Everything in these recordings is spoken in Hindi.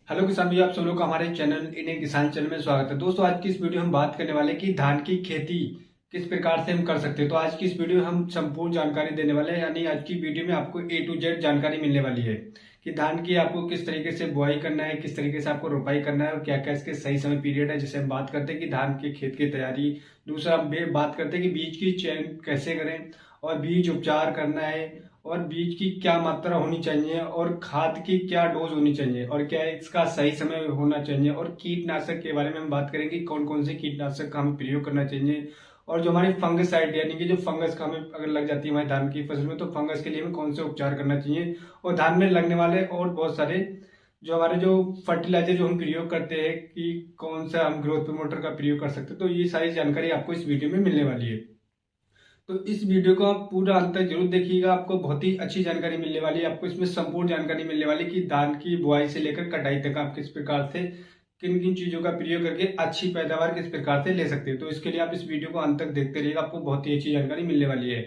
हेलो किसान भाई, आप सब लोग का हमारे चैनल इंडियन किसान चैनल में स्वागत है। दोस्तों, आज की इस वीडियो में हम बात करने वाले हैं कि धान की खेती किस प्रकार से हम कर सकते हैं। तो आज की इस वीडियो में हम संपूर्ण जानकारी देने वाले हैं, यानी आज की वीडियो में आपको ए टू जेड जानकारी मिलने वाली है कि धान की आपको किस तरीके से बुआई करना है, किस तरीके से आपको रोपाई करना है और क्या क्या इसके सही समय पीरियड है। जिसे हम बात करते हैं कि धान के खेत की तैयारी। दूसरा हम बात करते हैं कि बीज की चयन कैसे करें और बीज उपचार करना है और बीज की क्या मात्रा होनी चाहिए और खाद की क्या डोज होनी चाहिए और क्या इसका सही समय होना चाहिए। और कीटनाशक के बारे में हम बात करेंगे, कौन कौन से कीटनाशक का हमें प्रयोग करना चाहिए और जो हमारी फंगसाइड यानी कि जो फंगस का हमें अगर लग जाती है हमारे धान की फसल में, तो फंगस के लिए हमें कौन से उपचार करना चाहिए। और धान में लगने वाले और बहुत सारे जो हमारे जो फर्टिलाइजर जो हम प्रयोग करते हैं कि कौन सा हम ग्रोथ प्रमोटर का प्रयोग कर सकते हैं, तो ये सारी जानकारी आपको इस वीडियो में मिलने वाली है। तो इस वीडियो को आप पूरा अंत तक जरूर देखिएगा, आपको बहुत ही अच्छी जानकारी मिलने वाली है। आपको इसमें संपूर्ण जानकारी मिलने वाली है कि धान की बुआई से लेकर कटाई तक आप किस प्रकार से किन किन चीजों का प्रयोग करके अच्छी पैदावार किस प्रकार से ले सकते हैं। तो इसके लिए आप इस वीडियो को अंत तक देखते रहिएगा, आपको बहुत ही अच्छी जानकारी मिलने वाली है।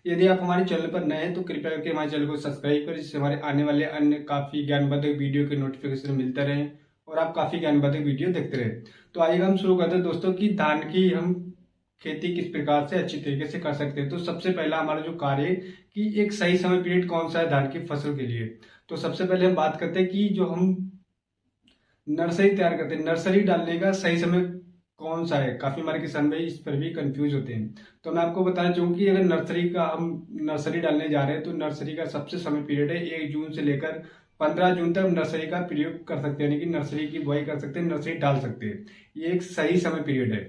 यदि आप हमारे चैनल पर नए हैं तो कृपया करके हमारे चैनल को सब्सक्राइब करें, जिससे हमारे आने वाले अन्य काफी ज्ञानवर्धक वीडियो के नोटिफिकेशन मिलते रहें और आप काफी ज्ञानवर्धक वीडियो देखते रहें। तो आइए हम शुरू करते हैं दोस्तों कि धान की हम खेती किस प्रकार से अच्छी तरीके से कर सकते हैं। तो सबसे पहला हमारा जो कार्य है कि एक सही समय पीरियड कौन सा है धान की फसल के लिए। तो सबसे पहले हम बात करते हैं कि जो हम नर्सरी तैयार करते हैं, नर्सरी डालने का सही समय कौन सा है। काफी हमारे किसान भाई इस पर भी कंफ्यूज होते हैं। तो मैं आपको बताना चाहूंगा कि अगर नर्सरी का हम नर्सरी डालने जा रहे हैं तो नर्सरी का सबसे समय पीरियड है 1 जून से लेकर 15 जून तक नर्सरी का प्रयोग कर सकते हैं, यानी कि नर्सरी की बुआई कर सकते हैं, नर्सरी डाल सकते हैं। ये एक सही समय पीरियड है।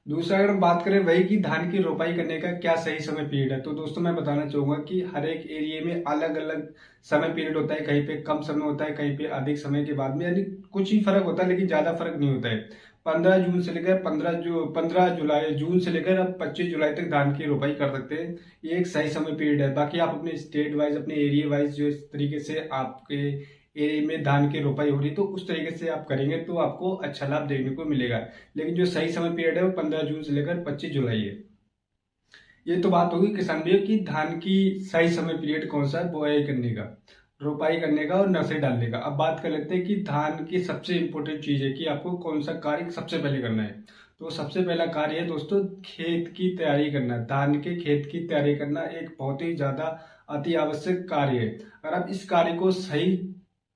दूसरा अगर हम बात करें वही कि धान की रोपाई करने का क्या सही समय पीरियड है, तो दोस्तों मैं बताना चाहूंगा कि हर एक एरिया में अलग अलग समय पीरियड होता है। कहीं पे कम समय होता है, कहीं पे अधिक समय के बाद में, यानी कुछ ही फर्क होता है लेकिन ज्यादा फर्क नहीं होता है। 15 जून से लेकर 15 जुलाई जून से लेकर अब 25 जुलाई तक धान की रोपाई कर सकते हैं। ये एक सही समय पीरियड है। बाकी आप अपने स्टेट वाइज अपने एरिया वाइज जो इस तरीके से आपके एरिया में धान की रोपाई हो रही है तो उस तरीके से आप करेंगे तो आपको अच्छा लाभ देखने को मिलेगा। लेकिन जो सही समय पीरियड है वो 15 जून से लेकर 25 जुलाई है। ये तो बात होगी किसान भाइयों की धान की सही समय पीरियड कौन सा है बुआई करने का, रोपाई करने का और नर्सरी डालने का। अब बात कर लेते हैं कि धान की सबसे इंपॉर्टेंट चीज है कि आपको कौन सा कार्य सबसे पहले करना है। तो सबसे पहला कार्य है दोस्तों खेत की तैयारी करना। धान के खेत की तैयारी करना एक बहुत ही ज्यादा अति आवश्यक कार्य है। अगर आप इस कार्य को सही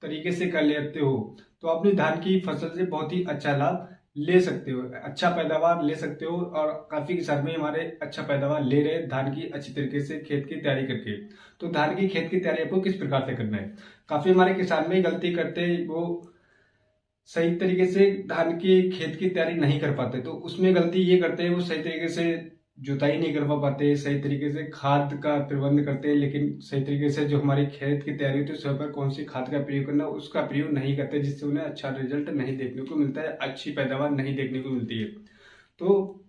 तरीके से कर लेते हो तो अपनी धान की फसल से बहुत ही अच्छा लाभ ले सकते हो, अच्छा पैदावार ले सकते हो। और काफी किसान भी हमारे अच्छा पैदावार ले रहे हैं धान की अच्छी तरीके से खेत की तैयारी करके। तो धान की खेत की तैयारी आपको किस प्रकार से करना है। काफी हमारे किसान भी गलती करते हैं, वो सही तरीके से धान के खेत की तैयारी नहीं कर पाते। तो उसमें गलती ये करते हैं वो सही तरीके से जुताई नहीं कर पाते, सही तरीके से खाद का प्रबंध करते हैं, लेकिन सही तरीके से जो हमारी खेत की तैयारी होती है उस पर कौन सी खाद का प्रयोग करना उसका प्रयोग नहीं करते, जिससे उन्हें अच्छा रिजल्ट नहीं देखने को मिलता है, अच्छी पैदावार नहीं देखने को मिलती है। तो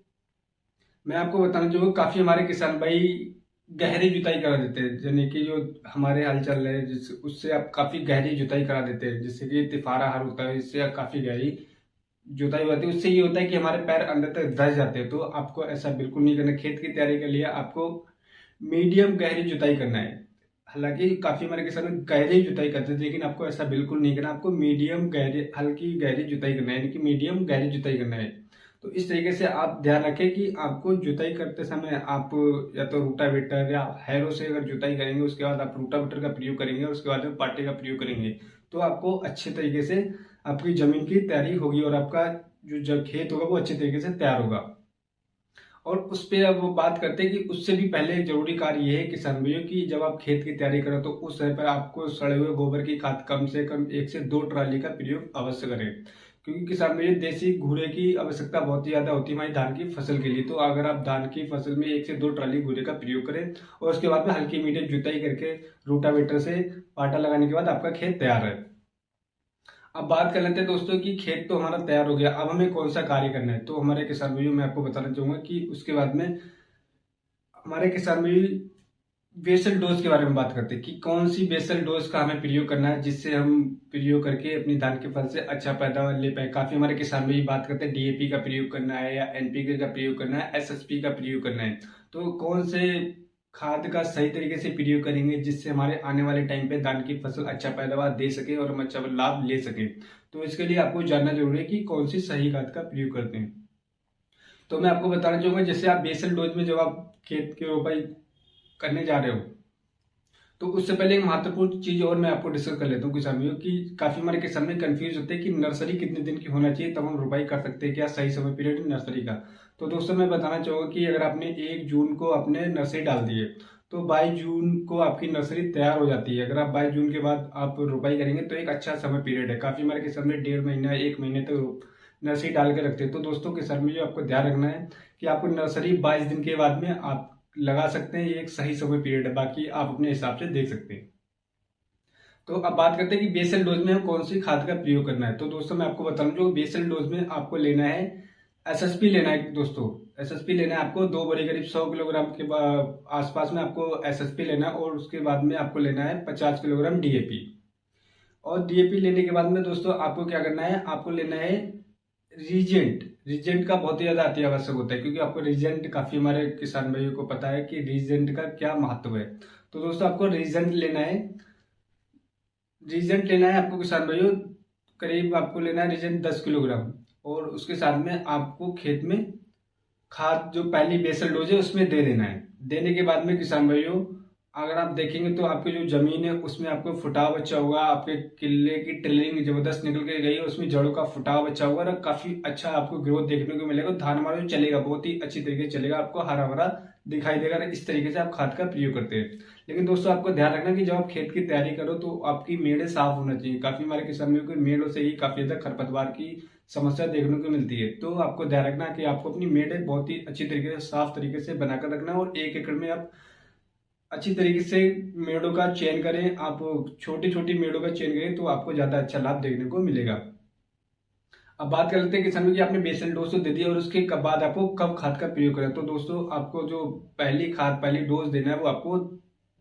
मैं आपको बताना चाहूंगा काफी हमारे किसान भाई गहरी जुताई करा देते हैं, यानी कि जो हमारे हाल चल रहे हैं जिस उससे आप काफी गहरी जुताई करा देते हैं, जिससे कि तिफारा हर होता है, इससे आप काफी गहरी जुताई होती है। उससे ये होता है कि हमारे पैर अंदर तक धंस जाते हैं। तो आपको ऐसा बिल्कुल नहीं करना। खेत की तैयारी के लिए आपको मीडियम गहरी जुताई करना है। हालांकि काफी हमारे किसान गहरी जुताई करते थे, लेकिन आपको ऐसा बिल्कुल नहीं करना। आपको मीडियम गहरी हल्की गहरी जुताई करना है, यानी कि मीडियम गहरी जुताई करना है। तो इस तरीके से आप ध्यान रखें कि आपको जुताई करते समय आप या तो रूटावेटर या हैरो से अगर जुताई करेंगे, उसके बाद आप रूटावेटर का प्रयोग करेंगे और उसके बाद में पाटे का प्रयोग करेंगे, तो आपको अच्छे तरीके से आपकी जमीन की तैयारी होगी और आपका जो खेत होगा वो अच्छे तरीके से तैयार होगा। और उस पे अब वो बात करते हैं कि उससे भी पहले एक जरूरी कार्य ये है किसान भाइयों की जब आप खेत की तैयारी करो तो उस समय पर आपको सड़े हुए गोबर की खाद कम से कम 1 से 2 ट्राली का प्रयोग अवश्य करें, क्योंकि किसान भाइयों देसी घूरे की आवश्यकता बहुत ही ज्यादा होती है हमारी धान की फसल के लिए। तो अगर आप धान की फसल में 1 से 2 ट्राली घूरे का प्रयोग करें और उसके बाद में हल्की मीडियम जुताई करके रूटावेटर से पाटा लगाने के बाद आपका खेत तैयार है। अब बात कर लेते हैं दोस्तों कि खेत तो हमारा तैयार हो गया, अब हमें कौन सा कार्य करना है। तो हमारे किसान भाइयों मैं आपको बताना चाहूंगा कि उसके बाद में हमारे किसान भाई बेसल डोज के बारे में बात करते हैं कि कौन सी बेसल डोज का हमें प्रयोग करना है, जिससे हम प्रयोग करके अपनी धान की फसल से अच्छा पैदावार ले पाए। काफी हमारे किसान भाई बात करते हैं डीएपी का प्रयोग करना है या एनपीके का प्रयोग करना है, एसएसपी का प्रयोग करना है। तो कौन से खाद का सही तरीके से प्रयोग करेंगे जिससे हमारे आने वाले टाइम पे धान की फसल अच्छा पैदावार दे सके और हम अच्छा लाभ ले सके। तो इसके लिए आपको जानना जरूरी है कि कौन सी सही खाद का प्रयोग करते हैं। तो मैं आपको बताना चाहूंगा, जैसे आप बेसल डोज में जब आप खेत की रोपाई करने जा रहे हो तो उससे पहले एक महत्वपूर्ण चीज और मैं आपको डिस्कस कर लेता हूँ किसान भाइयों की। काफी हमारे किसान में कंफ्यूज होते हैं कि नर्सरी कितने दिन की होना चाहिए तब हम रोपाई कर सकते हैं, क्या सही समय पीरियड है नर्सरी का। तो दोस्तों मैं बताना चाहूंगा कि अगर आपने 1 जून को अपने नर्सरी डाल दिए तो 22 जून को आपकी नर्सरी तैयार हो जाती है। अगर आप 22 जून के बाद आप रोपाई करेंगे तो एक अच्छा समय पीरियड है। काफी हमारे किसान में 1.5 महीना 1 महीने तक नर्सरी डाल के रखते हैं। तो दोस्तों किसान में जो आपको ध्यान रखना है कि आपको नर्सरी 22 दिन के बाद में आप लगा सकते हैं, ये एक सही समय पीरियड है। बाकी आप अपने हिसाब से देख सकते हैं। तो अब बात करते हैं कि बेसल डोज में हम कौन सी खाद का प्रयोग करना है। तो दोस्तों मैं आपको बता रहा हूँ, जो बेसल डोज में आपको लेना है एसएसपी लेना है। दोस्तों एसएसपी लेना है आपको 2 बड़े करीब 100 किलोग्राम के आसपास में आपको एसएसपी लेना है। और उसके बाद में आपको लेना है 50 किलोग्राम डीएपी। और डीएपी लेने के बाद में दोस्तों आपको क्या करना है, आपको लेना है रीजेंट। रीजेंट का बहुत ही ज्यादा अति आवश्यक होता है, क्योंकि आपको रीजेंट काफी हमारे किसान भाइयों को पता है कि रीजेंट का क्या महत्व है। तो दोस्तों आपको रीजेंट लेना है। रीजेंट लेना है आपको किसान भाइयों, करीब आपको लेना है रीजेंट 10 किलोग्राम। और उसके साथ में आपको खेत में खाद जो पहली बेसल डोज है उसमें दे देना है। देने के बाद में किसान भाइयों अगर आप देखेंगे तो आपकी जो जमीन है उसमें आपको फुटाव अच्छा होगा, आपके किले की टिलिंग जबरदस्त निकल के गई है, उसमें जड़ों का फुटाव अच्छा होगा और काफी अच्छा आपको ग्रोथ देखने को मिलेगा। धान हमारा जो चलेगा बहुत ही अच्छी तरीके से चलेगा, आपको हरा भरा दिखाई देगा। इस तरीके से आप खाद का प्रयोग करते हैं। लेकिन दोस्तों आपको ध्यान रखना कि जब आप खेत की तैयारी करो तो आपकी मेड़े साफ होना चाहिए। काफी हमारे किसानों को मेड़ों से ही काफी ज्यादा खरपतवार की समस्या देखने को मिलती है। तो आपको ध्यान रखना कि आपको अपनी मेड़े बहुत ही अच्छी तरीके से साफ तरीके से बनाकर रखना है। और 1 एकड़ में आप अच्छी तरीके से मेड़ों का चयन करें। आप छोटी छोटी मेड़ों का चयन करें तो आपको ज्यादा अच्छा लाभ देखने को मिलेगा। अब बात कर लेते हैं किसानों की, आपने बेसल डोज तो दे दिया और उसके बाद आपको कब खाद का प्रयोग करें। तो दोस्तों आपको जो पहली डोज देना है वो आपको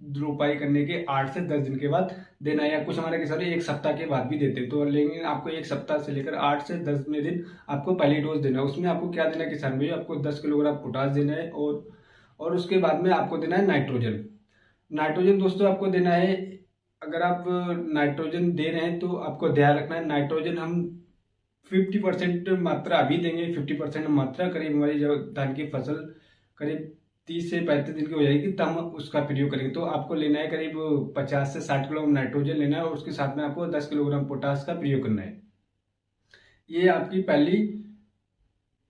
रोपाई करने के 8 से 10 दिन के बाद देना है। या कुछ हमारे किसान 1 सप्ताह के बाद भी देते हैं। तो लेकिन आपको 1 सप्ताह से लेकर 8 से 10वें दिन आपको पहली डोज देना है। उसमें आपको क्या देना है किसान भाई, आपको 10 किलोग्राम पोटास देना है। और उसके बाद में आपको देना है नाइट्रोजन। नाइट्रोजन दोस्तों आपको देना है, अगर आप नाइट्रोजन दे रहे हैं तो आपको ध्यान रखना है नाइट्रोजन हम 50% मात्रा अभी देंगे। 50% मात्रा करीब हमारी जब धान की फसल करीब 30 से 35 दिन की हो जाएगी तब हम उसका प्रयोग करेंगे। तो आपको लेना है करीब 50 से 60 किलोग्राम नाइट्रोजन लेना है और उसके साथ में आपको 10 किलोग्राम पोटास का प्रयोग करना है। ये आपकी पहली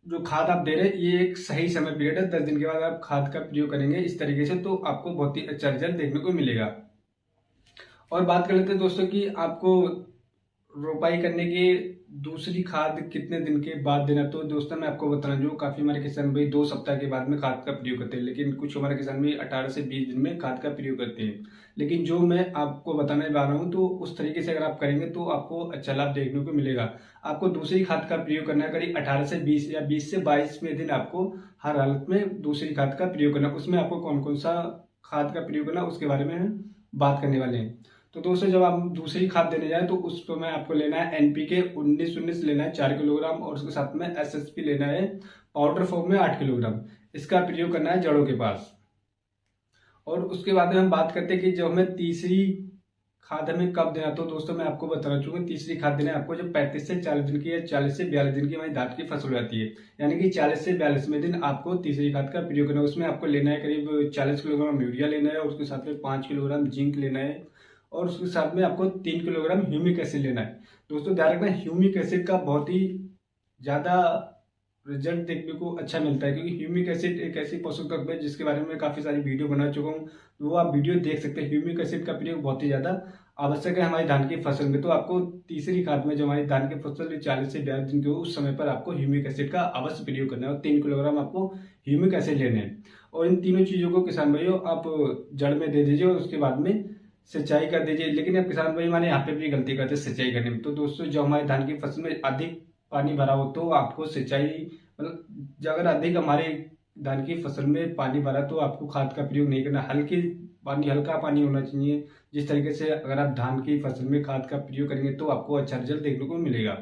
जो खाद आप दे रहे हैं ये एक सही समय पीरियड है। 10 दिन के बाद आप खाद का प्रयोग करेंगे इस तरीके से तो आपको बहुत ही अच्छा रिजल्ट देखने को मिलेगा। और बात कर लेते हैं दोस्तों कि आपको रोपाई करने के दूसरी खाद कितने दिन के बाद देना। तो दोस्तों मैं आपको बताना, जो काफी हमारे किसान भाई 2 सप्ताह के बाद में खाद का प्रयोग करते हैं, लेकिन कुछ हमारे किसान भाई 18 से 20 दिन में खाद का प्रयोग करते हैं। लेकिन जो मैं आपको बताने जा रहा हूँ तो उस तरीके से अगर आप करेंगे तो आपको अच्छा लाभ देखने को मिलेगा। आपको दूसरी खाद का प्रयोग करना है करीब 18 से 20 या 20 से 22वें दिन आपको हर हालत में दूसरी खाद का प्रयोग करना। उसमें आपको कौन कौन सा खाद का प्रयोग करना उसके बारे में हम बात करने वाले हैं। तो दोस्तों जब आप दूसरी खाद देने जाए तो उसको में आपको लेना है एनपीके 19-19 लेना है 4 किलोग्राम और उसके साथ में एसएसपी लेना है पाउडर फॉर्म में 8 किलोग्राम। इसका प्रयोग करना है जड़ों के पास। और उसके बाद में हम बात करते हैं कि जब हमें तीसरी खाद हमें कब देना। तो दोस्तों मैं आपको बताना चाहूंगा तीसरी खाद देना है आपको जब 35 से 40 दिन की या 40 से 42 दिन की हमारी धान की फसल हो जाती है, यानी कि 40 से 42वें दिन आपको तीसरी खाद का प्रयोग करना है। उसमें आपको लेना है करीब 40 किलोग्राम यूरिया लेना है और उसके साथ में 5 किलोग्राम जिंक लेना है और उसके साथ में आपको 3 किलोग्राम ह्यूमिक एसिड लेना है। दोस्तों ध्यान रखना ह्यूमिक एसिड का बहुत ही ज्यादा रिजल्ट देखने को अच्छा मिलता है, क्योंकि ह्यूमिक एसिड एक ऐसी पोषक तत्व है जिसके बारे में काफी सारी वीडियो बना चुका हूँ, वो आप वीडियो देख सकते हैं। ह्यूमिक एसिड का प्रयोग बहुत ही ज्यादा आवश्यक है हमारी धान की फसल में। तो आपको तीसरी खाद में जब हमारी धान की फसल 40 से 42 दिन की हो उस समय पर आपको ह्यूमिक एसिड का अवश्य प्रयोग करना है और 3 किलोग्राम आपको ह्यूमिक एसिड लेने हैं। और इन तीनों चीजों को किसान भाइयों आप जड़ में दे दीजिए और उसके बाद में सिंचाई कर दीजिए। लेकिन अब किसान भाई माने यहाँ पे भी गलती करते हैं सिंचाई करने में। तो दोस्तों जब हमारे धान की फसल में अधिक पानी भरा हो तो आपको सिंचाई मतलब अगर अधिक हमारे धान की फसल में पानी भरा तो आपको खाद का प्रयोग नहीं करना। हल्का पानी होना चाहिए। जिस तरीके से अगर आप धान की फसल में खाद का प्रयोग करेंगे तो आपको अच्छा रिजल्ट देखने को मिलेगा।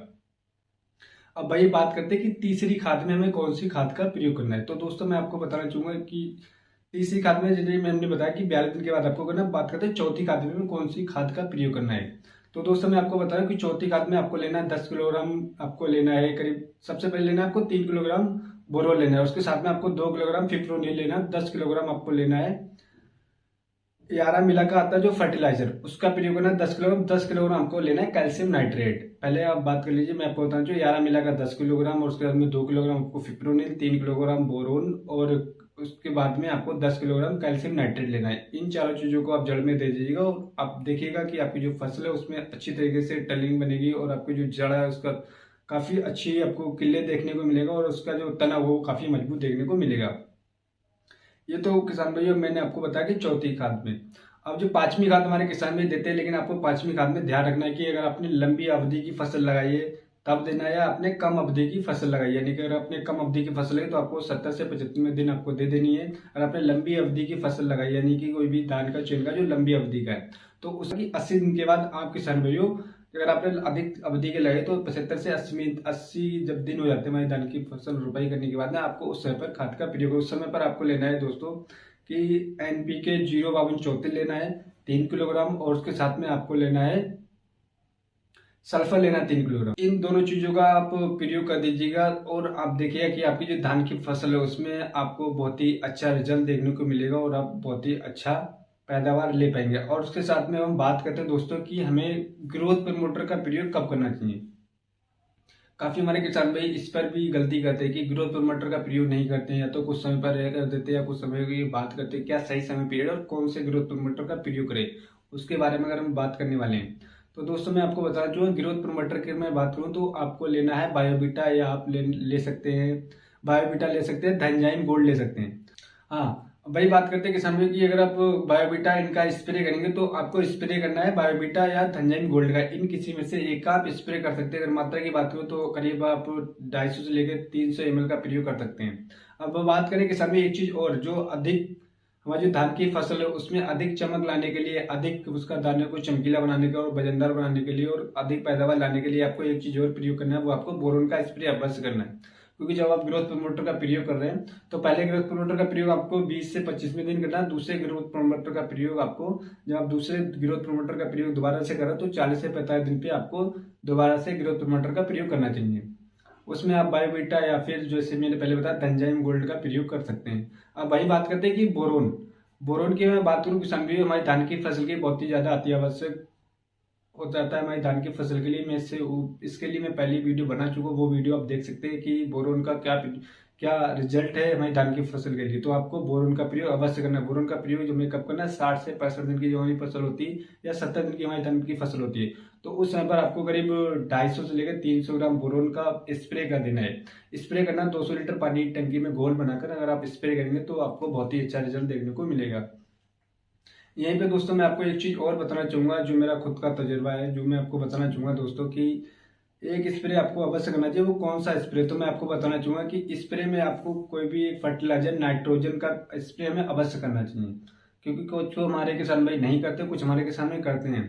अब भाई बात करते हैं कि तीसरी खाद में हमें कौन सी खाद का प्रयोग करना है। तो दोस्तों मैं आपको बताना चाहूंगा कि तीसरी खाद में जैसे मैंने बताया कि 42 दिन के बाद आपको करना। बात करते हैं चौथी खाद में कौन सी खाद का प्रयोग करना है। तो दोस्तों मैं आपको बता रहा हूँ कि चौथी खाद में आपको लेना है 10 किलोग्राम, आपको लेना है करीब, सबसे पहले लेना है आपको 3 किलोग्राम बोरोन लेना है, उसके साथ में आपको 2 किलोग्राम फिप्रोनिल लेना है, 10 किलोग्राम आपको लेना है यारा मिला का आता है जो फर्टिलाइजर, उसका प्रयोग करना है 10 किलोग्राम। 10 किलोग्राम आपको लेना है कैल्शियम नाइट्रेट। पहले आप बात कर लीजिए, मैं आपको बताऊं जो यारा मिला का 10 किलोग्राम और उसके बाद में 2 किलोग्राम आपको फिप्रोनिल, 3 किलोग्राम बोरोन और उसके बाद में आपको 10 किलोग्राम कैल्शियम नाइट्रेट लेना है। इन चारों चीजों को आप जड़ में दे दीजिएगा और आप देखिएगा कि आपकी जो फसल है उसमें अच्छी तरीके से टलिंग बनेगी और आपकी जो जड़ है उसका काफी अच्छी आपको किले देखने को मिलेगा और उसका जो तना वो काफी मजबूत देखने को मिलेगा। ये तो किसान भाइयों मैंने आपको बताया कि चौथी खाद में। अब जो पांचवी खाद हमारे किसान भाई देते हैं, लेकिन आपको पांचवी खाद में ध्यान रखना है कि अगर आपने लंबी अवधि की फसल लगाई है तब देना है, या आपने कम अवधि की फसल लगाई है, यानी कि अगर आपने कम अवधि की फसल है तो आपको 70 से 75 दिन आपको दे देनी है। और आपने लंबी अवधि की फसल लगाई यानी कि कोई भी धान का चेन का जो लंबी अवधि का है तो उसकी 80 दिन के बाद आप किसान भाइयों, अगर आपने अधिक अवधि के लगे तो 75 से 80 जब दिन हो जाते हैं हमारी धान की फसल रुपाई करने के बाद ना, आपको उस समय पर खाद का प्रयोग, उस समय पर आपको लेना है दोस्तों कि NPK 05234 लेना है 3 किलोग्राम और उसके साथ में आपको लेना है सल्फर लेना 3 किलोग्राम। इन दोनों चीजों का आप प्रयोग कर दीजिएगा और आप देखिएगा कि आपकी जो धान की फसल है उसमें आपको बहुत ही अच्छा रिजल्ट देखने को मिलेगा और आप बहुत ही अच्छा पैदावार ले पाएंगे। और उसके साथ में हम बात करते हैं दोस्तों कि हमें ग्रोथ प्रमोटर का प्रयोग कब करना चाहिए। काफी हमारे किसान भाई इस पर भी गलती करते हैं कि ग्रोथ प्रमोटर का प्रयोग नहीं करते हैं, या तो कुछ समय पर कर देते हैं या कुछ समय की बात करते हैं क्या सही समय पीरियड और कौन से ग्रोथ प्रमोटर का प्रयोग करें, उसके बारे में अगर हम बात करने वाले हैं तो दोस्तों मैं आपको बता दूं ग्रोथ प्रमोटर की मैं बात करूं तो आपको लेना है बायोबीटा, या आप ले सकते हैं बायोबीटा, ले सकते हैं धनजाइम गोल्ड ले सकते हैं। हाँ वही बात करते हैं किसान भाई की अगर आप बायोबीटा इनका स्प्रे करेंगे तो आपको स्प्रे करना है बायोबीटा या धनजाइम गोल्ड का, इन किसी में से एक का आप स्प्रे कर सकते हैं। अगर मात्रा की बात करूं तो करीब आप 250 से लेकर 300 ml का प्रयोग कर सकते हैं। अब बात करें किसान भाई एक चीज और, जो अधिक हमारी जो धान की फसल है उसमें अधिक चमक लाने के लिए, अधिक उसका दाने को चमकीला बनाने के और वजनदार बनाने के लिए और अधिक पैदावार लाने के लिए आपको एक चीज और प्रयोग करना है, वो आपको बोरोन का स्प्रे अवश्य करना है। क्योंकि जब आप ग्रोथ प्रमोटर का प्रयोग कर रहे हैं तो पहले ग्रोथ प्रमोटर का प्रयोग आपको 20 से 25वें दिन करना है, दूसरे ग्रोथ प्रमोटर का प्रयोग आपको, जब आप दूसरे ग्रोथ प्रमोटर का प्रयोग दोबारा से करें तो 40 से 45 दिन पे आपको दोबारा से ग्रोथ प्रमोटर का प्रयोग करना चाहिए। उसमें आप बायोबीटा या फिर जैसे मैंने पहले बताया धनजाइम गोल्ड का प्रयोग कर सकते हैं। अब वही बात करते हैं कि बोरोन, बोरोन की मैं बात करूं किसान भी हमारी धान की फसल की बहुत ही ज्यादा अति आवश्यक हो जाता है हमारी धान की फसल के लिए। मैं इसके लिए मैं पहली वीडियो बना चुका हूं, वो वीडियो आप देख सकते हैं कि बोरोन का क्या क्या रिजल्ट है हमारी धान की फसल के लिए। तो आपको बोरोन का प्रयोग अवश्य करना है। बोरोन का प्रयोग जो मैं कब करना है 60 से 65 दिन की जो हमारी फसल होती है या 70 दिन की हमारी धान की फसल होती है तो उस समय पर आपको करीब 250 से लेकर 300 ग्राम बोरोन का स्प्रे कर देना है। स्प्रे करना 200 लीटर पानी की टंकी में घोल बनाकर अगर आप स्प्रे करेंगे तो आपको बहुत ही अच्छा रिजल्ट देखने को मिलेगा। यहीं पे दोस्तों मैं आपको एक चीज और बताना चाहूंगा जो मेरा खुद का तजुर्बा है, जो मैं आपको बताना चाहूंगा दोस्तों कि एक स्प्रे आपको अवश्य करना चाहिए। वो कौन सा स्प्रे, तो मैं आपको बताना चाहूंगा कि स्प्रे में आपको कोई भी एक फर्टिलाइजर नाइट्रोजन का स्प्रे हमें अवश्य करना चाहिए। क्योंकि कुछ तो हमारे किसान भाई नहीं करते, कुछ हमारे किसान भाई करते हैं।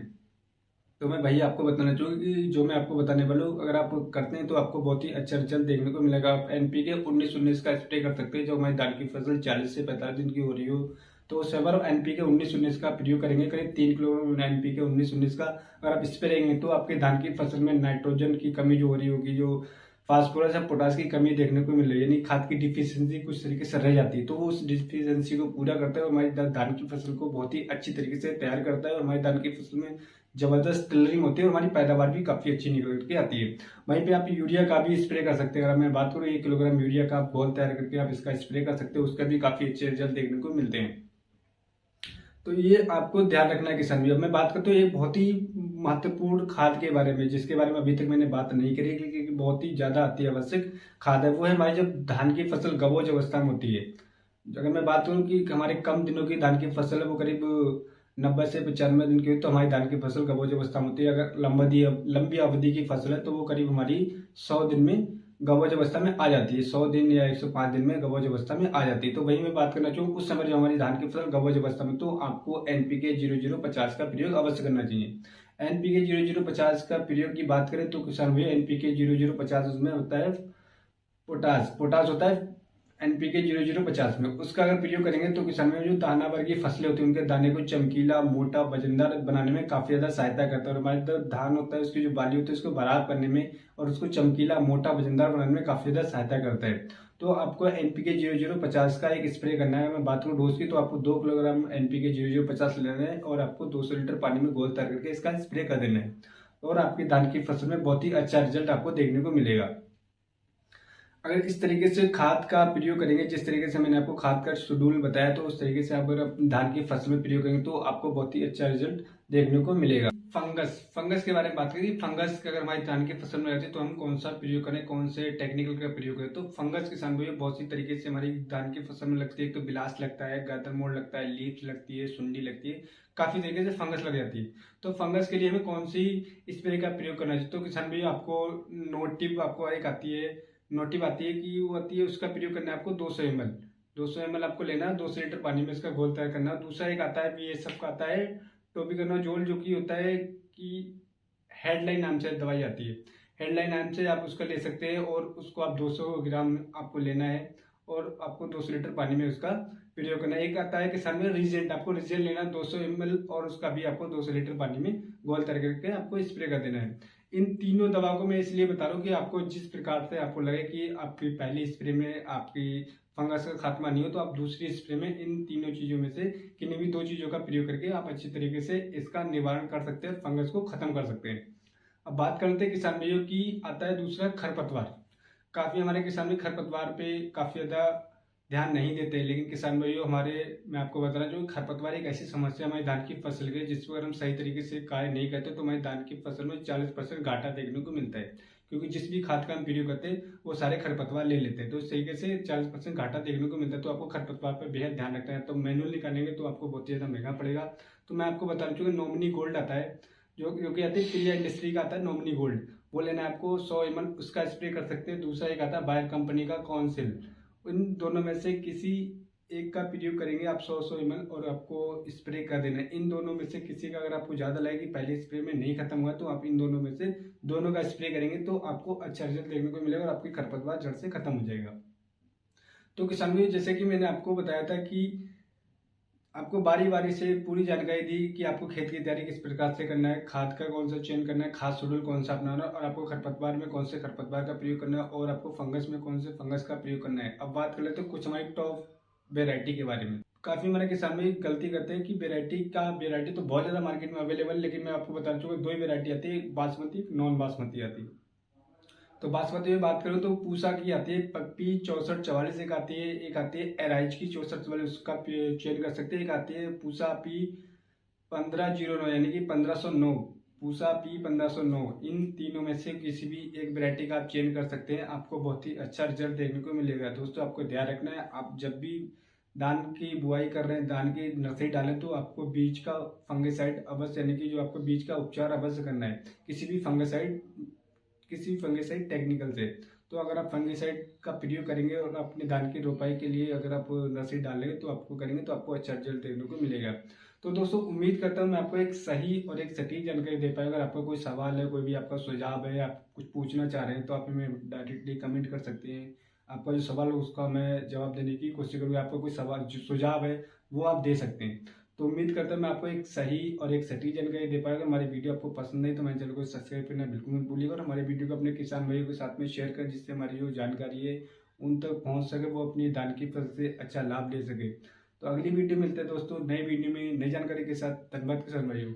तो मैं भाई आपको बताना चाहूंगा कि जो मैं आपको बताने वाला हूँ अगर आप करते हैं तो आपको बहुत ही अच्छा रिजल्ट देखने को मिलेगा। आप NPK 19-19 का स्प्रे कर सकते हैं। जो हमारी धान की फसल 40 से 45 दिन की हो रही हो तो उस समय NPK 19-19 का प्रयोग करेंगे, करीब 3 किलोग्राम NPK 19-19 का अगर आप स्प्रे करेंगे तो आपके धान की फसल में नाइट्रोजन की कमी जो हो रही होगी, जो फास्फोरस या पोटास की कमी देखने को मिल रही है, यानी खाद की डिफिशियंसी कुछ तरीके से रह जाती है, तो वो उस डिफिशियंसी को पूरा करता है और हमारी धान की फसल को बहुत ही अच्छी तरीके से तैयार करता है और हमारी धान की फसल में जबरदस्त कलरिंग होती है और हमारी पैदावार भी काफी अच्छी निकल के आती है। वहीं पे आप यूरिया का भी स्प्रे कर सकते हैं। अगर मैं बात करूँ 1 किलोग्राम यूरिया का आप घोल तैयार करके आप इसका स्प्रे कर सकते हैं, उसका भी काफी अच्छे रिजल्ट देखने को मिलते हैं। तो ये आपको ध्यान रखना है किसान भी। अब मैं बात करता हूँ एक बहुत ही महत्वपूर्ण खाद के बारे में जिसके बारे में अभी तक मैंने बात नहीं करी क्योंकि बहुत ही ज्यादा अति आवश्यक खाद है। वो है हमारी जब धान की फसल गवोज अवस्था में होती है। अगर मैं बात करूँ कि हमारे कम दिनों की धान की फसल है वो करीब 90 से 95 दिन की हुई तो हमारी धान की फसल गवोज अवस्था में होती है। अगर लंबी अवधि की फसल है तो वो करीब हमारी 100 दिन में गवोज अवस्था में आ जाती है। 100 दिन या 105 दिन में गवोज अवस्था में आ जाती है। तो वही मैं बात करना चाहूँ उस समय जो हमारी धान की फसल गवोज अवस्था में तो आपको NPK 0050 का प्रयोग अवश्य करना चाहिए। NPK 0050 का प्रयोग की बात करें तो किसान भैया NPK 0050 उसमें होता है पोटास होता है NPK 0050 में उसका अगर प्रयोग करेंगे तो किसान में जो दाना वर्गीय फसलें होती हैं उनके दाने को चमकीला, मोटा, वजनदार बनाने में काफी ज्यादा सहायता करता है। और हमारे जो धान होता है उसकी जो बाली होती है उसको बराबर करने में और उसको चमकीला, मोटा, वजनदार बनाने में काफी ज्यादा सहायता करता है। तो आपको NPK 0050 का एक स्प्रे करना है। मैं बात करूँ डोज की तो आपको 2 किलोग्राम NPK 0050 लेना है और आपको 200 लीटर पानी में घोल तैयार करके इसका स्प्रे कर देना है और आपकी धान की फसल में बहुत ही अच्छा रिजल्ट आपको देखने को मिलेगा। अगर इस तरीके से खाद का प्रयोग करेंगे, जिस तरीके से मैंने आपको खाद का शेड्यूल बताया, तो उस तरीके से आप अगर धान की फसल में प्रयोग करेंगे तो आपको बहुत ही अच्छा रिजल्ट देखने को मिलेगा। फंगस के बारे में बात करें, फंगस अगर हमारी धान की फसल में रहती है तो हम कौन सा प्रयोग करें, कौन से टेक्निकल का प्रयोग करें। तो फंगस किसान भाई बहुत सी तरीके से हमारी धान की फसल में लगती है। तो बिलास लगता है, गर्दन मोड़ लगता है, लीफ लगती है, सुंडी लगती है, काफी तरीके से फंगस लग जाती है। तो फंगस के लिए हमें कौन सी स्प्रे का प्रयोग करना चाहिए। तो किसान भाई आपको नोटिव आपको एक आती है, नोटिव आती है कि वो आती है, उसका प्रयोग करना है आपको 200 ml आपको लेना है, 200 लीटर पानी में इसका घोल तैयार करना। दूसरा एक आता है BASF का आता है टोबिकनोजोल, जो कि होता है कि हेडलाइन नाम से दवाई आती है, हेडलाइन नाम से आप उसका ले सकते हैं और उसको आप 200 ग्राम आपको लेना है और आपको 200 लीटर पानी में उसका प्रयोग करना है। एक आता है किसान में रिजेंट, आपको रिजेंट लेना है 200 ml और उसका भी आपको 200 लीटर पानी में घोल तैयार करके आपको स्प्रे कर देना है। इन तीनों दवाओं को मैं इसलिए बता रहा हूँ कि आपको जिस प्रकार से आपको लगे कि आपकी पहली स्प्रे में आपकी फंगस का खात्मा नहीं हो तो आप दूसरी स्प्रे में इन तीनों चीजों में से किन्हीं भी 2 चीजों का प्रयोग करके आप अच्छी तरीके से इसका निवारण कर सकते हैं, फंगस को खत्म कर सकते हैं। अब बात करते हैं किसान भाइयों की, आता है दूसरा खरपतवार। काफी हमारे किसान भी खरपतवार पे काफी ज्यादा ध्यान नहीं देते, लेकिन किसान भाइयों हमारे, मैं आपको बता रहा हूँ, जो खरपतवार एक ऐसी समस्या हमारी धान की फसल की जिस पर हम सही तरीके से कार्य नहीं करते तो हमारी धान की फसल में 40% घाटा देखने को मिलता है। क्योंकि जिस भी खाद का हम प्रयोग करते हैं वो सारे खरपतवार ले लेते हैं, तो इस तरीके से 40% घाटा देखने को मिलता है। तो आपको खरपतवार पर बेहद ध्यान रखना है। तो मैनुअल निकालेंगे तो आपको बहुत ही ज्यादा महंगा पड़ेगा। तो मैं आपको बता चुका, नॉमिनी गोल्ड आता है जो कि आती है प्रिया इंडस्ट्री का आता है नॉमिनी गोल्ड, वो लेना है आपको 100 ml, उसका स्प्रे कर सकते हैं। दूसरा एक आता है बायर कंपनी का कॉन्सिल, इन दोनों में से किसी एक का प्रयोग करेंगे आप 100 ml और आपको स्प्रे कर देना है। इन दोनों में से किसी का अगर आपको ज़्यादा लगेगी पहले स्प्रे में नहीं खत्म हुआ तो आप इन दोनों में से दोनों का स्प्रे करेंगे तो आपको अच्छा रिजल्ट देखने को मिलेगा और आपकी खरपतवार जड़ से खत्म हो जाएगा। तो किसान भाई जैसे कि मैंने आपको बताया था कि आपको बारी बारी से पूरी जानकारी दी कि आपको खेत की तैयारी किस प्रकार से करना है, खाद का कौन सा चयन करना है, खाद शेड्यूल कौन सा अपनाना है और आपको खरपतवार में कौन से खरपतवार का प्रयोग करना है और आपको फंगस में कौन से फंगस का प्रयोग करना है। अब बात कर लेते हैं कुछ हमारी टॉप वेराइटी के बारे में। काफी हमारे किसान भी गलती करते हैं कि वेराइटी तो बहुत ज्यादा मार्केट में अवेलेबल, लेकिन मैं आपको बता चुका 2 ही वेराइटी आती है, बासमती, नॉन बासमती आती है। तो बासमती में बात करूँ तो पूसा की आती है पप्पी 6444, एक आती है, एक आती है एराइज की 6444, उसका चयन कर सकते हैं। एक आती है पूसा पी 1509 यानी कि 1509, पूसा पी 1509। इन तीनों में से किसी भी एक वैरायटी का आप चयन कर सकते हैं, आपको बहुत ही अच्छा रिजल्ट देखने को मिलेगा। दोस्तों आपको ध्यान रखना है, आप जब भी धान की बुआई कर रहे हैं, धान की नर्सरी डालें तो आपको बीज का फंगिसाइड अवश्य, यानी कि जो आपको बीज का उपचार अवश्य करना है किसी भी फंगिसाइड टेक्निकल से। तो अगर आप फंगिसाइड का प्रयोग करेंगे और अपने धान की रोपाई के लिए अगर आप नर्सरी डालेंगे तो आपको करेंगे तो आपको अच्छा रिजल्ट देखने को मिलेगा। तो दोस्तों उम्मीद करता हूँ मैं आपको एक सही और एक सटीक जानकारी दे पाया। अगर आपका कोई सवाल है, कोई भी आपका सुझाव है, आप कुछ पूछना चाह रहे हैं तो आप हमें डायरेक्टली कमेंट कर सकते हैं। आपका जो सवाल है उसका मैं जवाब देने की कोशिश करूँगा। आपका कोई सवाल जो सुझाव है वो आप दे सकते हैं। तो उम्मीद करता हूँ मैं आपको एक सही और एक सटीक जानकारी दे पाएगा। हमारी वीडियो आपको पसंद नहीं तो मेरे चैनल को सब्सक्राइब करना बिल्कुल मत भूलिएगा और हमारे वीडियो को अपने किसान भाइयों के साथ में शेयर करें, जिससे हमारी जो जानकारी है उन तक पहुंच सके, वो अपनी धान की फसल से अच्छा लाभ ले सके। तो अगली वीडियो मिलते हैं दोस्तों नई वीडियो में नई जानकारी के साथ। धन्यवाद किसान भाइयों।